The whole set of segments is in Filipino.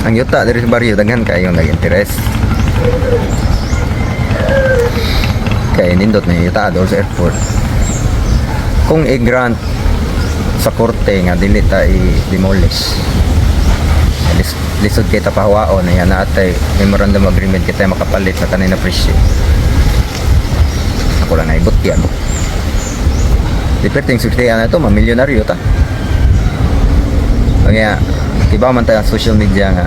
Ang yuta diri sa baryo daghan kayo nag-interest. Kaya nindot na yuta doon sa airport. Kung i-grant sa korte nga dili ta i-demolish, lisod kita pahawaon na yan natay memorandum agreement kita makapalit sa kanina presyo. Ako lang naibot yan. Di perting suktihan na ito, mamilyonaryo ta. Kaya iba man tayo social media nga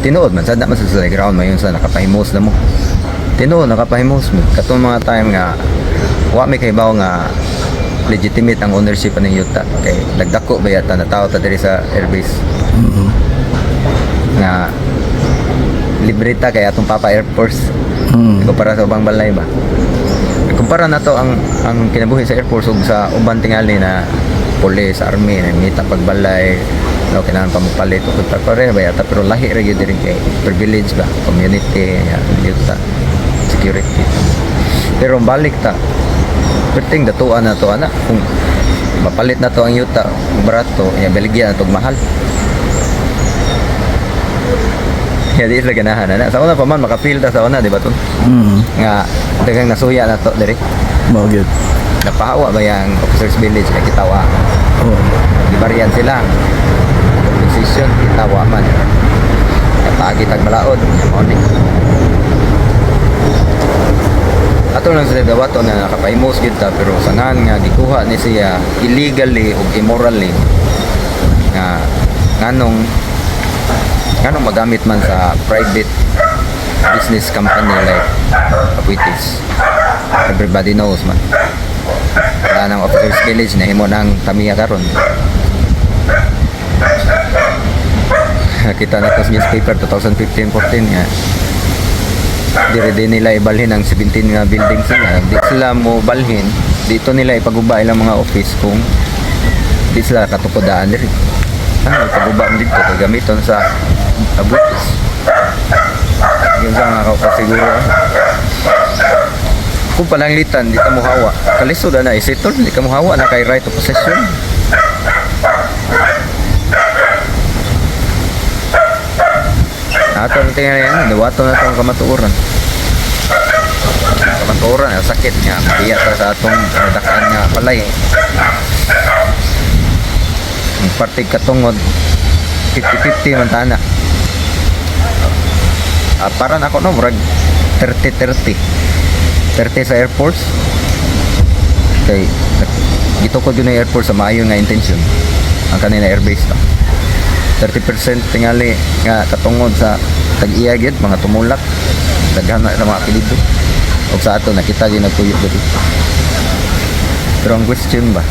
tinuod man, sada man sa ground mayon sa nakapahimos na mo. Tinuod, nakapahimos mo. Katong mga time nga wa may kaibaw nga legitimate ang ownership ng yuta. Kay nagdako ba yata na tao ta diri sa airbase. Nga libreta kay atong Papa Air Force. Kumpara sa ubang balay ba. Kumpara na to ang kinabuhi sa Air Force ug sa uban tingali na police, army, na mita pagbalay, no, kailangan pa magpalit o pare ba yata, pero lahi ra gyud diri kay privilege ba, community, yuta, security. Pero balik ta, perting datuan na to ana, kung mapalit na to ang yuta, barato, baligyan na to mahal. Kaya di sila ganahan na. Sa una pa man, makapil ta sa una, di ba to? Nga, dagang nasuya na to, diri. Mao gyud. Napahawa ba yung officers village na kitawa? Gibarian sila. Compensation, kitawa man. Katagi tagbalaod. Morning. Ato lang sila dawato na nakapahimos kita, pero sangan nga gikuha ni siya illegally o immorally nga nganong magamit man sa private business company like Apuitis. Everybody knows man. Wala ng officers village na himo ng Tamiya karon. Kita na to sa newspaper 2015-14 nga. Dire din nila ibalhin ang 17 nga buildings nila. Di sila mo balhin, dito nila ipaguba ilang mga office kung di sila katukodaan diri. Ipaguba dito gamiton sa Abutis. Yun sa mga kasiguro. Kung palanglitan, di ka mo hawa. Kalisod na isitol, di ka mo hawa na kay right of possession. Ato na tingnan yan, dawato na itong kamatuoran. Kamatuoran, sakit nga. Biya ta sa atong dakaan nga palay. Ang partig katungod, 50-50 man tana. Para na ako no, murag 30-30. 30 sa Air Force. Kay gitukod yun ang Air Force sa maayo nga intention. Ang kanina airbase ta. 30% tingali nga katungod sa tag-iyagid, mga tumulak. Daghan na mga apelido. O sa ato nakita gyud nagtuyok dito. Pero ang question ba?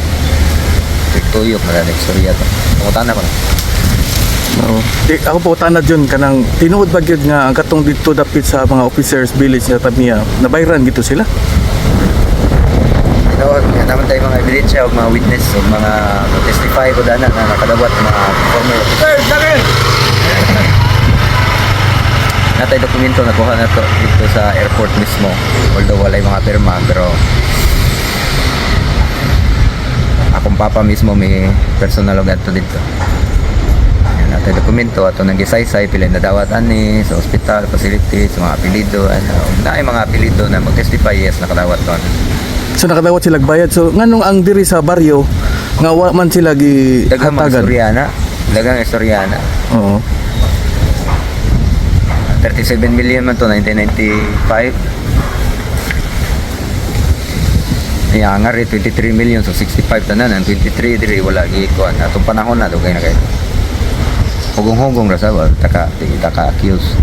Tuyok na lang istorya to. Tungutan ko na. Oo. Ako po tanad yun kanang tinuod ba gyud nga ang katong dito dapit sa mga officers village sa Tamiya nabayran gito sila. Tawag nga naman tayo mga ebidensya o mga witness o mga testify ko dana na nakadawat mga former officers. Natay dokumento nakuha na to dito sa airport mismo, although walay mga pirma, pero akong papa mismo may personal log ato dito. Natay dokumento ato nang gisaysay pila na dawat ani sa hospital facilities, mga apelyido, naay mga apelyido na mag-testify, yes, nakadawat to. So nakadawat sila bayad. So nganong ang diri sa baryo nga wa man sila daghang mga gihatagan. daghang istoryana. Oo. 37 million man to 1995. Yang nga 23 million, so 65 tanan. Ang 23 diri wala gikuan atong panahon na dugay na kay hugong-hugong ra sa taka accuse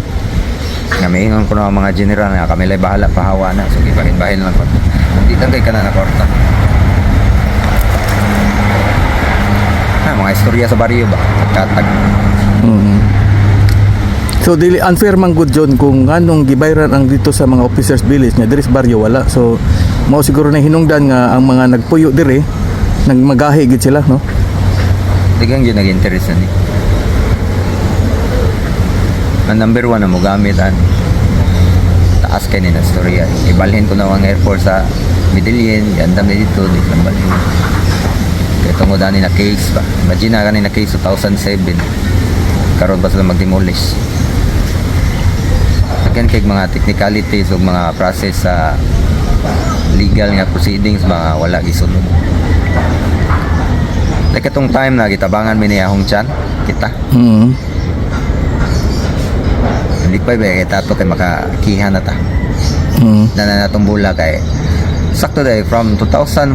nga maingon ko na mga general nga kami lay bahala pahawa na, so gibahin-bahin lang ko hindi lang kay kana na kwarta. Mga istorya sa baryo ba katag. So dili unfair man good John kung nganong gibayran ang dito sa mga officers village nga diri sa baryo wala. So mao siguro na hinungdan nga ang mga nagpuyo diri nagmagahi gid sila, no? Digang yun nag-interest na ni. Ang number 1 na mo gamit taas kay ni na storya. Ibalhin ko na ang Air Force sa Medellin, gandam na dito, di lang balhin. Kaya tungod ani na case ba. Imagine na kanina case 2007. karon pa sila mag-demolish. Again kay mga technicalities o mga process sa legal nga proceedings mga wala gisunod. Like itong time na gitabangan mi ni ahong tiyan kita. Hindi pa ba kita to kay makakihan na ta. Na natong bula kay sakto dahil from 2014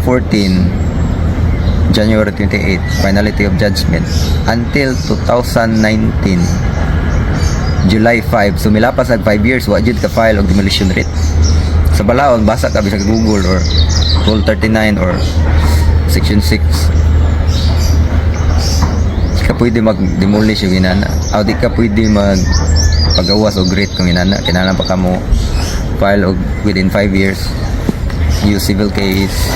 January 28 finality of judgment until 2019 July 5 sumilapas ag 5 years wa jud ka file og demolition writ sa balaod basa ka bisag Google or Rule 39 or Section 6 di ka pwede mag-demolish yung inana o di ka pwede pagawas o grit kung inana kinahanglan pa ka mo file og within 5 years use civil case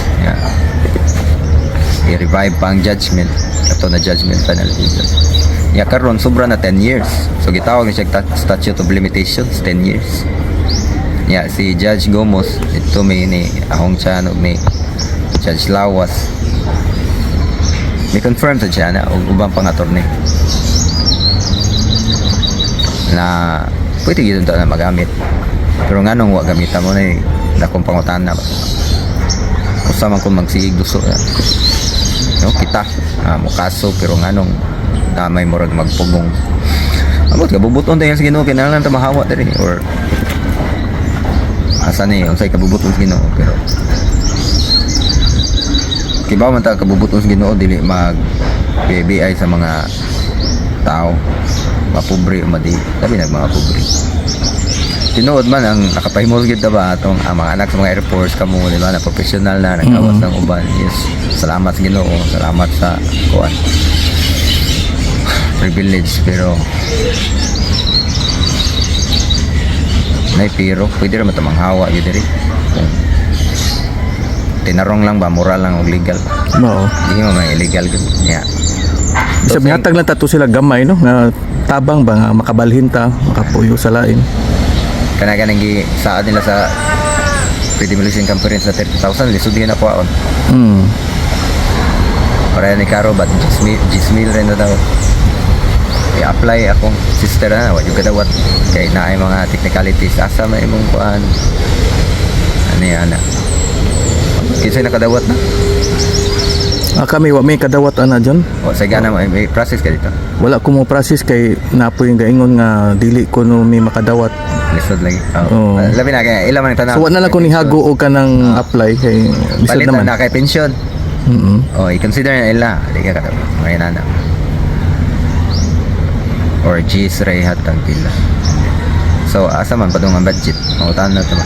i-revive pa ang judgment kato na judgment penalty karon sobra na 10 years so gitawag na siya statute of limitations 10 years si Judge Gomos ito may ni ahong tiyan og may Judge Lawas may confirm sa siya na og ubang pang attorney na pwede yun na magamit pero nga nung wa gamitan mo na dakong pangutana ba usaman kung magsigig duso no kita mo kaso pero nga nung may murag magpugong abot ka bubuton tayo sa Ginoo kinahanglan ta mahawa diri or asa ni unsay kabubuton sa Ginoo pero kibaw man ta kabubuton sa Ginoo dili mag BBI sa mga tao mapobre o madi sabi nag mga pobre tinuod man ang nakapahimol gid ba atong mga anak sa mga Air Force kamo di ba na professional na nagawas ng uban yes salamat sa Ginoo salamat sa kuan privilege pero pero pwede rin matamang hawa yun diri tinarong lang ba moral lang o legal Oo. hindi mo may illegal Bisag mihatag lang tato sila gamay no nga tabang ba nga makabalhin ta makapuyo sa lain. Kanang saad nila sa pre-demolition conference na 30,000 lisod din ako aon. Para ni Caro but Gismil rin na daw. I-apply akong sister na wa yung kadawat kay naay mga technicalities asa may imong kuan. Ano yan na. Kinsa nakadawat na? Kami wa may kadawat ana dyan. O sa gana may process ka dito. Wala ko mo process kay napoy nga ingon nga dili ko no may makadawat. Lisod lagi. Oo. Labi na kay ila man tanaw. So wa na lang ko ni hago og kanang apply kay bisag Palitan naman. na kay pension. O i-consider na ila. Di ka kadawat. May nana. Or G's rehat ang pila. So asa man padung ang budget. Mautan na to ba?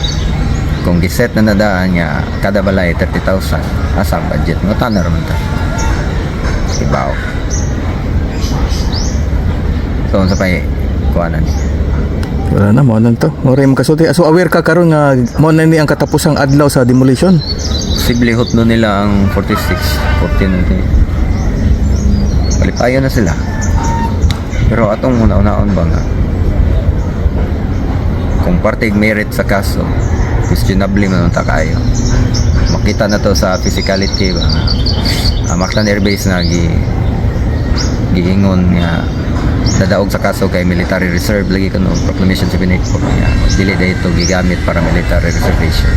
Kung giset na nadaan nga kada balay 30,000 asa ang budget mautan na raman ta. Ibaw. So unsa pay kuanan? Wala na mo lang to. Ore mo kasulti. So aware ka karon nga mo na ni ang katapusang adlaw sa demolition. Posible hutno nila ang 46, 14. Palipayo na sila. Pero atong una-unaon ba nga kung partig merit sa kaso questionably man ta kayo makita na to sa physicality ba Mactan Air Base na giingon nga dadaog sa kaso kay military reserve lagi kuno proclamation 78 dili dito gigamit para military reservation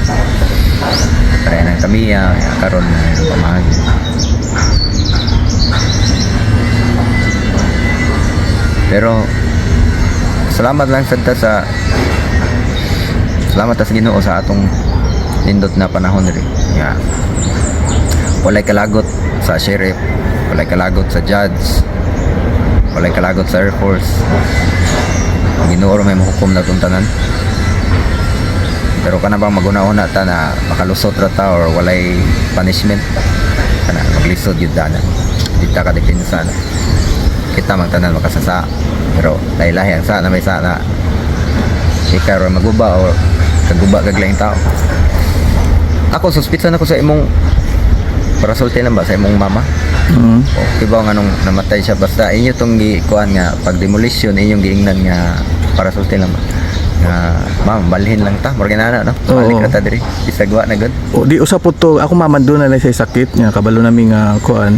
kaya nang kami karon na pamahagi pero salamat lang sa salamat sa Ginoo sa atong nindot na panahon rin walay kalagot sa sheriff walay kalagot sa judge walay kalagot sa Air Force ang Ginoo may mahukom na itong tanan pero kana bang maguna-una ta na makalusot ra ta or walay punishment kana maglisod yun dana di ta kadepensa na kita magtanan makasasa pero lahi-lahi ang sana may sana ikaw maguba o kaguba kaglaing tao ako suspitsan ako sa imong para sulti lang ba sa imong mama o diba nga nung namatay siya basta inyo tong gikuan nga pag demolition inyong giingnan nga para sulti lang ba nga ma'am balhin lang ta murag na no balik ra ta diri bisagwa na gud O di usap po to ako mamando na lang sa sakit nga kabalo nami nga kuan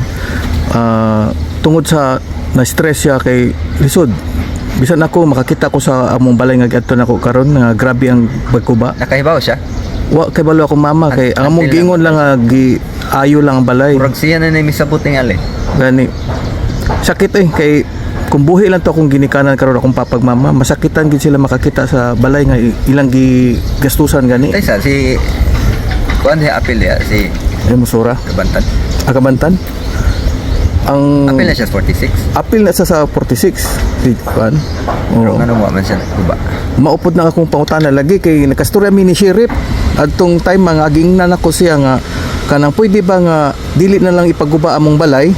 tungod sa na stress siya kay lisod. Bisan ako makakita ko sa among balay nga adto nako karon nga grabe ang pagkuba. Nakahibaw siya. Wa kay balo ako mama kay ang among Until gingon lang nga ayo lang ang balay. Murag siya na misabot tingali. Gani. Sakit kay kung buhi lang to akong ginikanan karon akong papagmama, masakitan gid sila makakita sa balay nga ilang gastusan gani. Taysa si kuan di apil ya si Ay musura. Kabantan. Akabantan. Ang Apil na siya 46. apil na sa 46 di kuan. Pero Oo. ngano wa man siya kuba. Maupod na akong pangutana lagi kay nakastorya mi ni sheriff adtong time mga aging nanak ko siya nga kanang pwede ba nga dili na lang ipaguba among balay,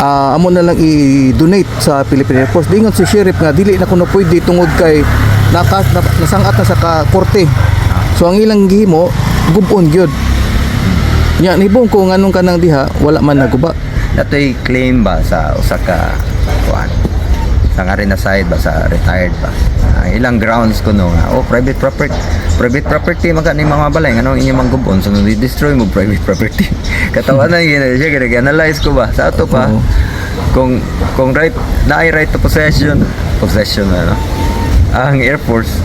amo na lang i-donate sa Philippine Air Force. Dingon si sheriff nga dili na kuno pwede tungod kay nasangat na sa korte. So ang ilang gihimo gubon gyud. Nya nibong ko nganong kanang diha wala man naguba. Natoy claim ba sa usa ka kuan? Sa nga rin na side ba sa retired ba? Ilang grounds ko no nga private property maka ni mga balay ngano inyo manggubon so destroy mo private property. Katawan na yun siya analyze ko ba sa ato pa kung right na right to possession ano ang Air Force,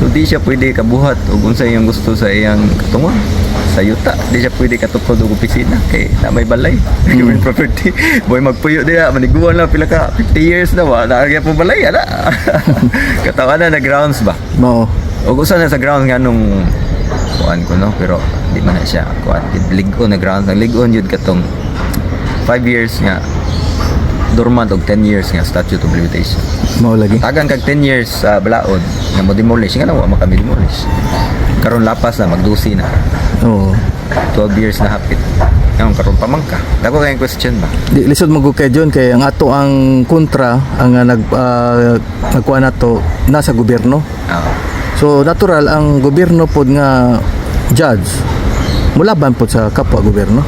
so di siya pwede kabuhat ug unsa iyang gusto sa iyang katungon sa yuta, di siya pwede katukod og opisina kay na may balay government property. Boy magpuyo diha maniguan lang pila ka 50 years na wa naagya po balay ana. Katawan na grounds ba Mao. o gusto na sa ground nga nung kuan ko no pero di man na siya kuan ligon na ground ang ligon yun katong 5 years nga dormant og 10 years nga statute of limitation. Mao lagi. Tagan kag 10 years sa balaod nga mo demolish nga na wa makami demolish. Karon lapas na magdusi na. Oo. 12 years na hapit. Ngayon karon pamangka. Dako kay question ba? Di lisod magukay John kay ang ato ang kontra ang nagkuha nato nasa gobyerno. So natural ang gobyerno pod nga judge mulaban pod sa kapwa gobyerno.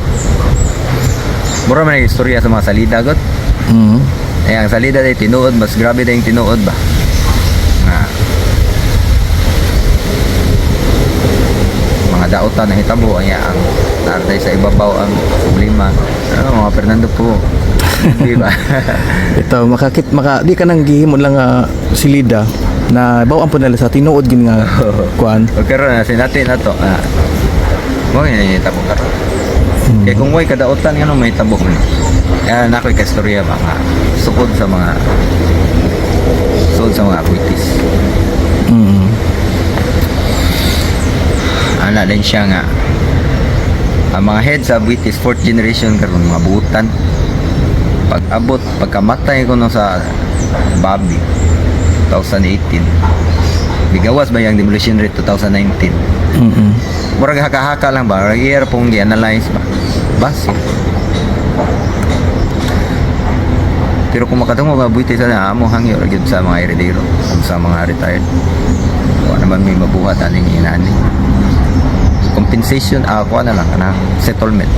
Mura man ang istorya sa mga salida got. Mhm. Ay ang salida day tinuod mas grabe day yung tinuod ba? Nga mga daotan na hitabo aya ang narday sa ibabaw ang problema. Ano mga Fernando po. Di ba? Ito di ka nang gihimo lang silida na bawaan po nila sa tinuod gin nga kuan. O karon na sinati na to. Mo ni tabo karon. Kaya kung way kadaotan nga may tabo mo. Kaya nakoy ka istorya ba nga sukod sa mga akwitis. Mhm. Ana din siya nga ang mga head sa British 4th generation karon mga buutan pag-abot pagkamatay ko no sa Bobby 2018 bigawas ba yung demolition rate 2019 Mhm. murag haka-haka lang ba year pong gi-analyze ba base pero kung makatungo nga buiti sa na amo hangyo ra gyud sa mga heredero sa mga retired wala naman may mabuhat aning inani compensation ako na lang kana settlement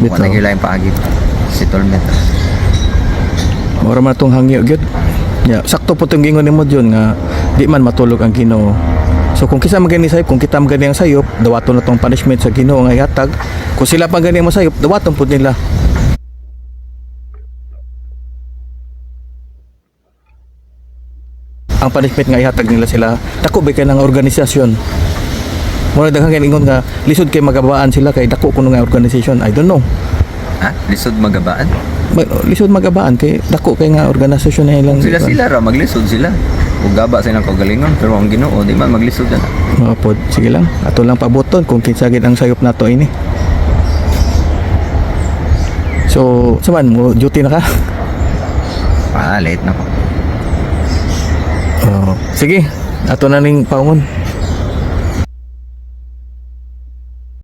wala Bitaw. gyud paagi settlement Mura man tong hangyo gyud. Ya, sakto po tong gingon nimo John nga di man matulog ang Ginoo. So kung kisa magani sayop, kung kita magani ang sayop, dawaton na tong punishment sa Ginoo nga ihatag. Kung sila pa gani ang masayop, dawaton pud nila. Ang punishment nga ihatag nila sila. Dako ba kay nang organisasyon. Mura daghang kay ingon nga lisod kay magabaan sila kay dako kuno nga organisasyon. I don't know. ha lisod magabaan Lisod magabaan kay dako kay nga organisasyon na ilang sila ra maglisod sila ug gaba sa ilang kagalingon pero ang Ginoo di man maglisod na Mapod, sige lang. Ato lang pabuton kung kinsa gid ang sayop nato ini. So, saman mo duty na ka? late na ko Sige, ato na ning paungon.